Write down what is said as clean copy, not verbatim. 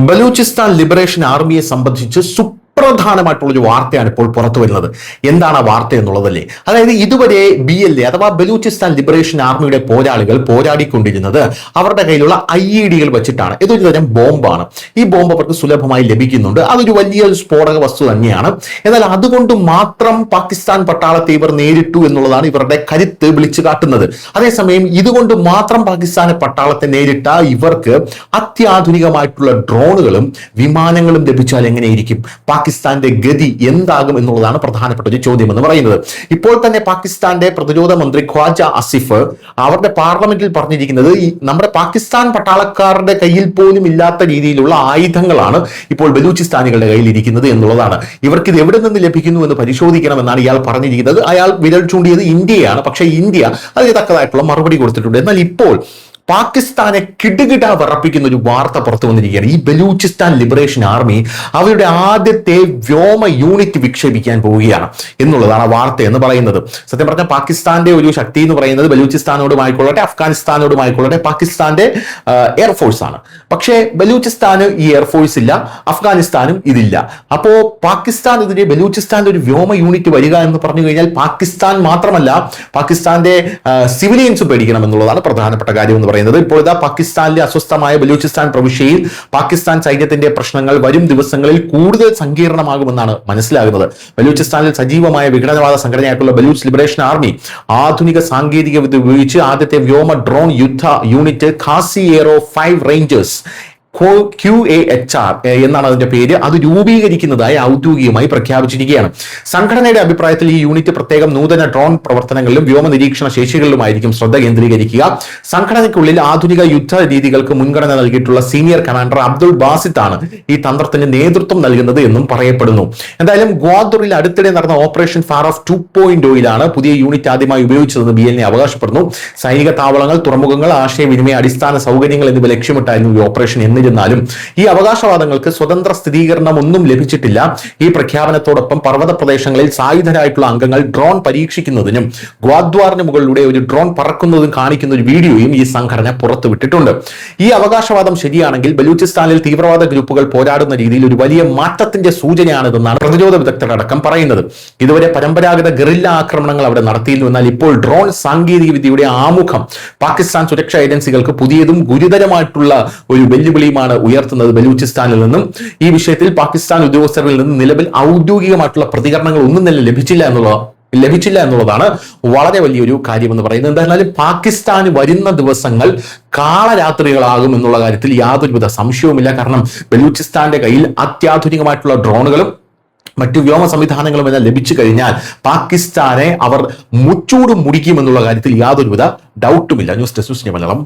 Balochistan liberation ആർമിയെ സംബന്ധിച്ച് സുപ്രധാനമായിട്ടുള്ളൊരു വാർത്തയാണ് ഇപ്പോൾ പുറത്തു വരുന്നത്. എന്താണ് ആ വാർത്ത എന്നുള്ളതല്ലേ? അതായത് ഇതുവരെ BLA അഥവാ ബലൂചിസ്ഥാൻ ലിബറേഷൻ ആർമിയുടെ പോരാളികൾ പോരാടിക്കൊണ്ടിരുന്നത് അവരുടെ കയ്യിലുള്ള IEDകൾ വെച്ചിട്ടാണ്. ഇതൊരു തരം ബോംബാണ്. ഈ ബോംബ് അവർക്ക് സുലഭമായി ലഭിക്കുന്നുണ്ട്. അതൊരു വലിയ സ്ഫോടക വസ്തു തന്നെയാണ്. എന്നാൽ അതുകൊണ്ട് മാത്രം പാകിസ്ഥാൻ പട്ടാളത്തെ ഇവർ നേരിട്ടു എന്നുള്ളതാണ് ഇവരുടെ കരുത്ത് വിളിച്ചു കാട്ടുന്നത്. അതേസമയം ഇതുകൊണ്ട് മാത്രം പാകിസ്ഥാൻ പട്ടാളത്തെ നേരിട്ട ഇവർക്ക് അത്യാധുനികമായിട്ടുള്ള ഡ്രോണുകളും വിമാനങ്ങളും ലഭിച്ചാൽ എങ്ങനെയിരിക്കും? പാകിസ്ഥാന്റെ ഗതി എന്താകും എന്നുള്ളതാണ് പ്രധാനപ്പെട്ട ഒരു ചോദ്യം എന്ന് പറയുന്നത്. ഇപ്പോൾ തന്നെ പാകിസ്ഥാന്റെ പ്രതിരോധ മന്ത്രി ഖ്വാജ ആസിഫ് അവരുടെ പാർലമെന്റിൽ പറഞ്ഞിരിക്കുന്നത് നമ്മുടെ പാകിസ്ഥാൻ പട്ടാളക്കാരുടെ കയ്യിൽ പോലും ഇല്ലാത്ത രീതിയിലുള്ള ആയുധങ്ങളാണ് ഇപ്പോൾ ബലൂചിസ്ഥാനികളുടെ കയ്യിൽ ഇരിക്കുന്നത് എന്നുള്ളതാണ്. ഇവർക്ക് ഇത് എവിടെ നിന്ന് ലഭിക്കുന്നു എന്ന് പരിശോധിക്കണമെന്നാണ് ഇയാൾ പറഞ്ഞിരിക്കുന്നത്. അയാൾ വിരൽ ചൂണ്ടിയത് ഇന്ത്യയാണ്. പക്ഷേ ഇന്ത്യ അതിന് തക്കതായിട്ടുള്ള മറുപടി കൊടുത്തിട്ടുണ്ട്. എന്നാൽ ഇപ്പോൾ പാകിസ്ഥാനെ കിടുകിട വിറപ്പിക്കുന്ന ഒരു വാർത്ത പുറത്തു വന്നിരിക്കുകയാണ്. ഈ ബലൂചിസ്ഥാൻ ലിബറേഷൻ ആർമി അവരുടെ ആദ്യത്തെ വ്യോമ യൂണിറ്റ് വിക്ഷേപിക്കാൻ പോവുകയാണ് എന്നുള്ളതാണ് ആ വാർത്ത എന്ന് പറയുന്നത്. സത്യം പറഞ്ഞാൽ പാകിസ്ഥാന്റെ ഒരു ശക്തി എന്ന് പറയുന്നത് ബലൂചിസ്ഥാനോടുമായിക്കൊള്ളട്ടെ അഫ്ഗാനിസ്ഥാനോടുമായിക്കൊള്ളട്ടെ പാകിസ്ഥാന്റെ എയർഫോഴ്സ് ആണ്. പക്ഷേ ബലൂചിസ്ഥാന് ഈ എയർഫോഴ്സ് ഇല്ല, അഫ്ഗാനിസ്ഥാനും ഇതില്ല. അപ്പോ പാകിസ്ഥാൻ ഇതിന്റെ ബലൂചിസ്ഥാന്റെ ഒരു വ്യോമ യൂണിറ്റ് വരിക എന്ന് പറഞ്ഞു കഴിഞ്ഞാൽ പാകിസ്ഥാൻ മാത്രമല്ല പാകിസ്ഥാന്റെ സിവിലിയൻസ് പേടിക്കണം എന്നുള്ളതാണ് പ്രധാനപ്പെട്ട കാര്യം എന്ന് പറയുന്നത്. ഇപ്പോൾ ഇതാ പാകിസ്ഥാനിലെ അസ്വസ്ഥമായ ബലൂചിസ്ഥാൻ പ്രവിശ്യയിൽ പാകിസ്ഥാൻ സൈന്യത്തിന്റെ പ്രശ്നങ്ങൾ വരും ദിവസങ്ങളിൽ കൂടുതൽ സങ്കീർണമാകുമെന്നാണ് മനസ്സിലാകുന്നത്. ബലൂചിസ്ഥാനിൽ സജീവമായ വിഘടനവാദ സംഘടനയായിട്ടുള്ള ബലൂച്ച് ലിബറേഷൻ ആർമി ആധുനിക സാങ്കേതിക വിദ്യ ഉപയോഗിച്ച് ആദ്യത്തെ വ്യോമ ഡ്രോൺ യുദ്ധ unit Qazi aero 5 rangers QAHR എന്നാണ് അതിന്റെ പേര്, അത് രൂപീകരിക്കുന്നതായി ഔദ്യോഗികമായി പ്രഖ്യാപിച്ചിരിക്കുകയാണ്. സംഘടനയുടെ അഭിപ്രായത്തിൽ ഈ യൂണിറ്റ് പ്രത്യേകം നൂതന ഡ്രോൺ പ്രവർത്തനങ്ങളിലും വ്യോമ നിരീക്ഷണ ശേഷികളിലുമായിരിക്കും ശ്രദ്ധ കേന്ദ്രീകരിക്കുക. സംഘടനയ്ക്കുള്ളിൽ ആധുനിക യുദ്ധ രീതികൾക്ക് മുൻഗണന നൽകിയിട്ടുള്ള സീനിയർ കമാൻഡർ അബ്ദുൾ ബാസിത്ത് ആണ് ഈ തന്ത്രത്തിന് നേതൃത്വം നൽകുന്നത് എന്നും പറയപ്പെടുന്നു. എന്തായാലും ഗ്വാദറിൽ അടുത്തിടെ നടന്ന ഓപ്പറേഷൻ ഫാറോഫ് 2.0യിലാണ് പുതിയ യൂണിറ്റ് ആദ്യമായി ഉപയോഗിച്ചതെന്ന് BLA അവകാശപ്പെടുന്നു. സൈനിക താവളങ്ങൾ, തുറമുഖങ്ങൾ, ആശയവിനിമയ അടിസ്ഥാന സൗകര്യങ്ങൾ എന്നിവ ലക്ഷ്യമിട്ടായിരുന്നു ഈ ഓപ്പറേഷൻ. എന്നിരുന്നാലും ഈ അവകാശവാദങ്ങൾക്ക് സ്വതന്ത്ര സ്ഥിരീകരണം ഒന്നും ലഭിച്ചിട്ടില്ല. ഈ പ്രഖ്യാപനത്തോടൊപ്പം പർവ്വത പ്രദേശങ്ങളിൽ സായുധരായിട്ടുള്ള അംഗങ്ങൾ ഡ്രോൺ പരീക്ഷിക്കുന്നതിനും ഗ്വാദ്വാറിന് മുകളിലൂടെ ഒരു ഡ്രോൺ പറക്കുന്നതും കാണിക്കുന്ന ഒരു വീഡിയോയും ഈ സംഘടന പുറത്തുവിട്ടിട്ടുണ്ട്. ഈ അവകാശവാദം ശരിയാണെങ്കിൽ ബലൂചിസ്ഥാനിൽ തീവ്രവാദ ഗ്രൂപ്പുകൾ പോരാടുന്ന രീതിയിൽ ഒരു വലിയ മാറ്റത്തിന്റെ സൂചനയാണിതെന്നാണ് പ്രതിരോധ വിദഗ്ധരടക്കം പറയുന്നത്. ഇതുവരെ പരമ്പരാഗത ഗറില്ല ആക്രമണങ്ങൾ അവിടെ നടത്തിയിരുന്നു. എന്നാൽ ഇപ്പോൾ ഡ്രോൺ സാങ്കേതിക വിദ്യയുടെ ആമുഖം പാകിസ്ഥാൻ സുരക്ഷാ ഏജൻസികൾക്ക് പുതിയതും ഗുരുതരമായിട്ടുള്ള ഒരു വെല്ലുവിളിയുമാണ് ഉയർത്തുന്നത് ബലൂചിസ്ഥാനിൽ നിന്നും. ഈ വിഷയത്തിൽ പാകിസ്ഥാൻ ഉദ്യോഗസ്ഥരിൽ നിന്ന് നിലവിൽ ഔദ്യോഗികമായിട്ടുള്ള പ്രതികരണങ്ങൾ ഒന്നും തന്നെ ലഭിച്ചില്ല എന്നുള്ളതാണ് വളരെ വലിയൊരു കാര്യമെന്ന് പറയുന്നത്. എന്തായാലും പാകിസ്ഥാന് വരുന്ന ദിവസങ്ങൾ കാളരാത്രികളാകും എന്നുള്ള കാര്യത്തിൽ യാതൊരുവിധ സംശയവുമില്ല. കാരണം ബലൂചിസ്ഥാന്റെ കയ്യിൽ അത്യാധുനികമായിട്ടുള്ള ഡ്രോണുകളും മറ്റു വ്യോമ സംവിധാനങ്ങളും എല്ലാം ലഭിച്ചു കഴിഞ്ഞാൽ പാകിസ്ഥാനെ അവർ മുച്ചൂട് മുടിക്കുമെന്നുള്ള കാര്യത്തിൽ യാതൊരുവിധ ഡൗട്ടുമില്ല. News desk Malayalam.